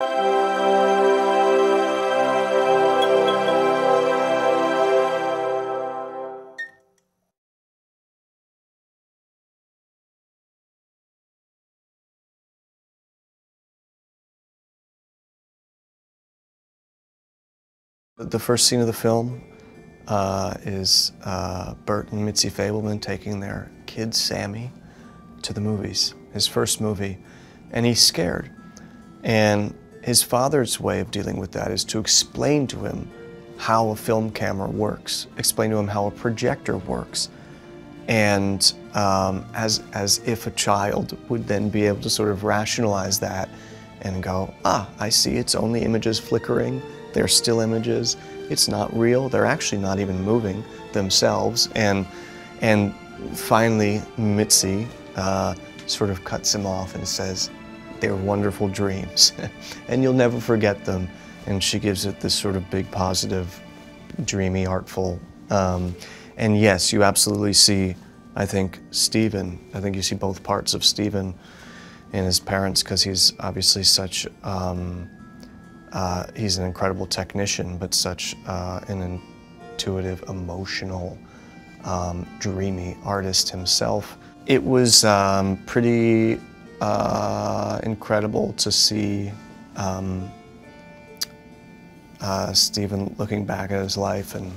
The first scene of the film is Bert and Mitzi Fabelman taking their kid Sammy to the movies, his first movie, and he's scared. And his father's way of dealing with that is to explain to him how a film camera works, explain to him how a projector works, and as if a child would then be able to sort of rationalize that and go, ah, I see, it's only images flickering. They're still images. It's not real. They're actually not even moving themselves. And finally, Mitzi sort of cuts him off and says, they're wonderful dreams, and you'll never forget them. And she gives it this sort of big, positive, dreamy, artful. And yes, you absolutely see, I think, Stephen. I think you see both parts of Stephen and his parents, because he's obviously such, he's an incredible technician, but such an intuitive, emotional, dreamy artist himself. It was pretty incredible to see Stephen looking back at his life and,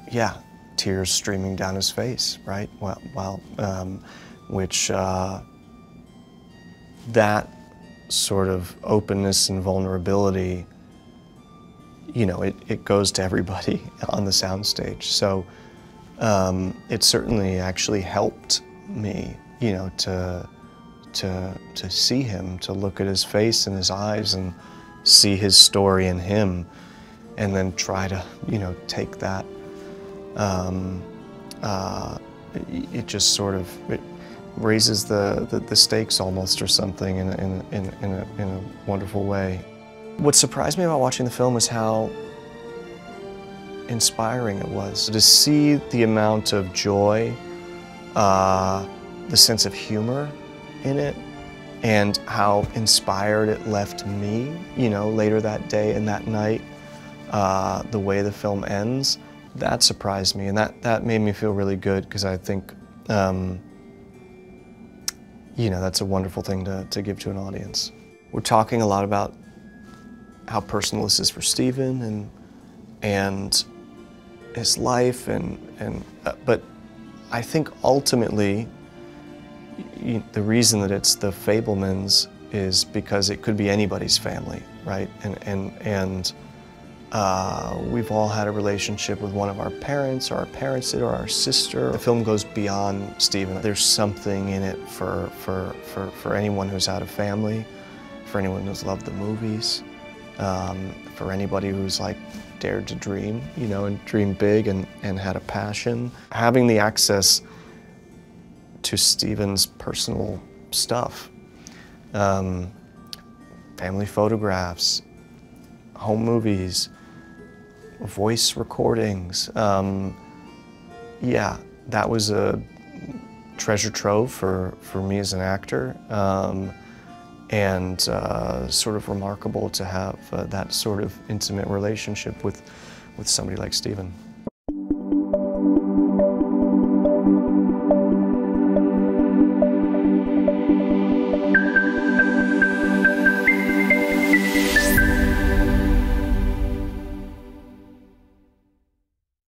yeah, tears streaming down his face, right? Which that sort of openness and vulnerability, you know, it goes to everybody on the soundstage. So it certainly actually helped me, you know, to see him, to look at his face and his eyes and see his story in him, and then try to, you know, take that. It just sort of raises the stakes almost, or something, in a wonderful way. What surprised me about watching the film is how inspiring it was. To see the amount of joy, the sense of humor in it, and how inspired it left me, you know, later that day and that night, the way the film ends, that surprised me, and that made me feel really good, because I think, you know, that's a wonderful thing to give to an audience. We're talking a lot about how personal this is for Stephen and his life, but I think ultimately the reason that it's the Fabelmans is because it could be anybody's family, right? And we've all had a relationship with one of our parents, or our parents did, or our sister. The film goes beyond Stephen. There's something in it for anyone who's had a family, for anyone who's loved the movies, for anybody who's like dared to dream, you know, and dream big and had a passion. Having the access to Stephen's personal stuff, family photographs, home movies, voice recordings. Yeah, that was a treasure trove for me as an actor, and sort of remarkable to have that sort of intimate relationship with somebody like Stephen.